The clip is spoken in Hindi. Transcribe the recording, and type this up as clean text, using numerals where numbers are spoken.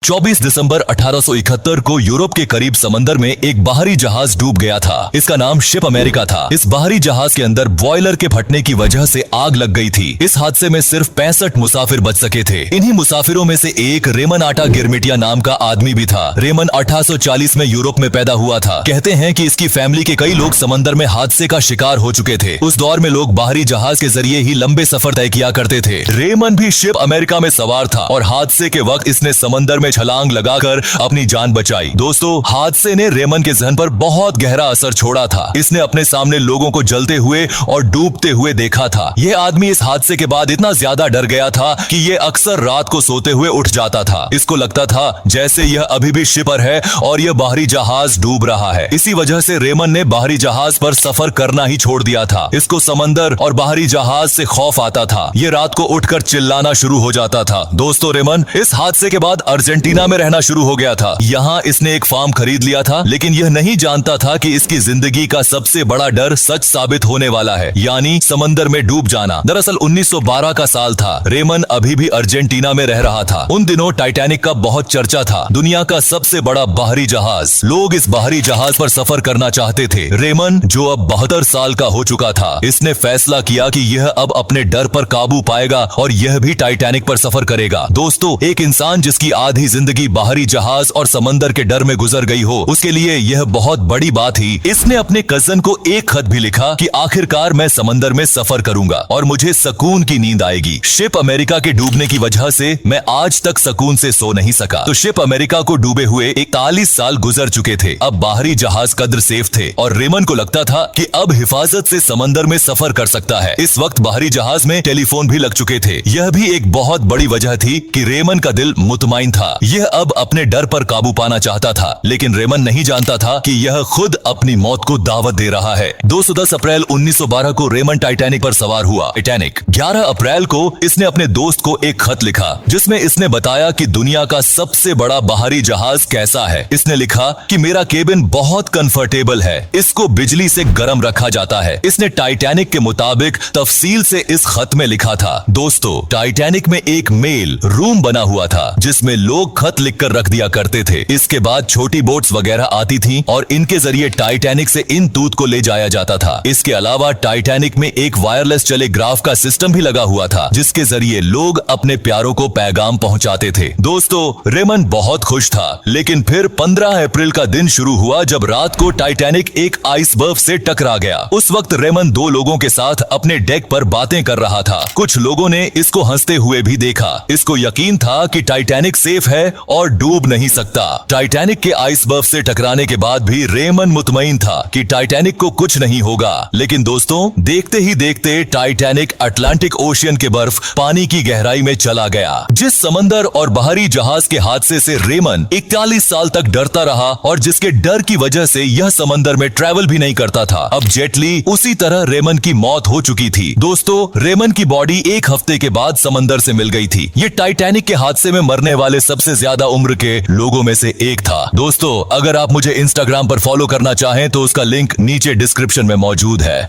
24 दिसंबर 1871 को यूरोप के करीब समंदर में एक बाहरी जहाज डूब गया था। इसका नाम शिप अमेरिका था। इस बाहरी जहाज के अंदर बॉयलर के फटने की वजह से आग लग गई थी। इस हादसे में सिर्फ 65 मुसाफिर बच सके थे। इन्हीं मुसाफिरों में से एक रेमन आटा गिरमिटिया नाम का आदमी भी था। रेमन 1840 में यूरोप में पैदा हुआ था। कहते हैं कि इसकी फैमिली के कई लोग समंदर में हादसे का शिकार हो चुके थे। उस दौर में लोग बाहरी जहाज के जरिए ही लंबे सफर तय किया करते थे। रेमन भी शिप अमेरिका में सवार था और हादसे के वक्त इसने समंदर में छलांग लगाकर अपनी जान बचाई। दोस्तों, हादसे ने रेमन के जहन पर बहुत गहरा असर छोड़ा था। इसने अपने सामने लोगों को जलते हुए और डूबते हुए देखा था। यह आदमी इस हादसे के बाद इतना ज्यादा डर गया था कि यह अक्सर रात को सोते हुए उठ जाता था। इसको लगता था जैसे यह अभी भी शिप पर है और यह बाहरी जहाज डूब रहा है। इसी वजह से रेमन ने बाहरी जहाज पर सफर करना ही छोड़ दिया था। इसको समंदर और बाहरी जहाज से खौफ आता था। ये रात को उठकर चिल्लाना शुरू हो जाता था। दोस्तों, रेमन इस हादसे के बाद अर्जेंटीना में रहना शुरू हो गया था। यहाँ इसने एक फार्म खरीद लिया था, लेकिन यह नहीं जानता था कि इसकी जिंदगी का सबसे बड़ा डर सच साबित होने वाला है, यानी समंदर में डूब जाना। दरअसल 1912 का साल था। रेमन अभी भी अर्जेंटीना में रह रहा था। उन दिनों टाइटैनिक का बहुत चर्चा था। दुनिया का सबसे बड़ा बाहरी जहाज। लोग इस बाहरी जहाज पर सफर करना चाहते थे। रेमन, जो अब 72 साल का हो चुका था, इसने फैसला किया कि यह अब अपने डर पर काबू पाएगा और यह भी टाइटैनिक पर सफर करेगा। दोस्तों, एक इंसान जिसकी आधी जिंदगी बाहरी जहाज और समंदर के डर में गुजर गई हो, उसके लिए यह बहुत बड़ी बात थी। इसने अपने कजन को एक खत भी लिखा कि आखिरकार मैं समंदर में सफर करूंगा और मुझे सुकून की नींद आएगी। शिप अमेरिका के डूबने की वजह से मैं आज तक सुकून से सो नहीं सका। तो शिप अमेरिका को डूबे हुए 41 साल गुजर चुके थे। अब बाहरी जहाज कद्र सेफ थे और रेमन को लगता था कि अब हिफाजत से समंदर में सफर कर सकता है। इस वक्त बाहरी जहाज में टेलीफोन भी लग चुके थे। यह भी एक बहुत बड़ी वजह थी कि रेमन का दिल मुतमईन था। यह अब अपने डर पर काबू पाना चाहता था, लेकिन रेमन नहीं जानता था कि यह खुद अपनी मौत को दावत दे रहा है। 10 अप्रैल 1912 को रेमन टाइटैनिक पर सवार हुआ। टाइटैनिक 11 अप्रैल को इसने अपने दोस्त को एक खत लिखा, जिसमें इसने बताया कि दुनिया का सबसे बड़ा बाहरी जहाज कैसा है। इसने लिखा कि मेरा केबिन बहुत कंफर्टेबल है, इसको बिजली से गर्म रखा जाता है। इसने टाइटैनिक के मुताबिक तफसील से इस खत में लिखा था। दोस्तों, टाइटैनिक में एक मेल रूम बना हुआ था, जिसमें लोग खत लिखकर रख दिया करते थे। इसके बाद छोटी बोट्स वगैरह आती थीं और इनके जरिए टाइटैनिक से इन दूध को ले जाया जाता था। इसके अलावा टाइटैनिक में एक वायरलेस टेलीग्राफ का सिस्टम भी लगा हुआ था, जिसके जरिए लोग अपने प्यारों को पैगाम पहुंचाते थे। दोस्तों, रेमन बहुत खुश था, लेकिन फिर 15 अप्रैल का दिन शुरू हुआ जब रात को टाइटैनिक एक आइसबर्ग से टकरा गया। उस वक्त रेमन 2 लोगों के साथ अपने डेक पर बातें कर रहा था। कुछ लोगों ने इसको हंसते हुए भी देखा। इसको यकीन था कि टाइटैनिक सेफ है और डूब नहीं सकता। टाइटैनिक के आइसबर्ग से टकराने के बाद भी रेमन मुतमईन था कि टाइटैनिक को कुछ नहीं होगा। लेकिन दोस्तों, देखते ही देखते टाइटैनिक अटलांटिक ओशियन के बर्फ पानी की गहराई में चला गया। जिस समंदर और बाहरी जहाज के हादसे से रेमन 41 साल तक डरता रहा और जिसके डर की वजह से यह समंदर में ट्रैवल भी नहीं करता था, अब जेटली उसी तरह रेमन की मौत हो चुकी थी। दोस्तों, रेमन की बॉडी 1 हफ्ते के बाद समंदर से मिल गई थी। ये टाइटैनिक के हादसे में मरने वाले सबसे ज्यादा उम्र के लोगों में से एक था। दोस्तों, अगर आप मुझे इंस्टाग्राम पर फॉलो करना चाहें तो उसका लिंक नीचे डिस्क्रिप्शन में मौजूद है।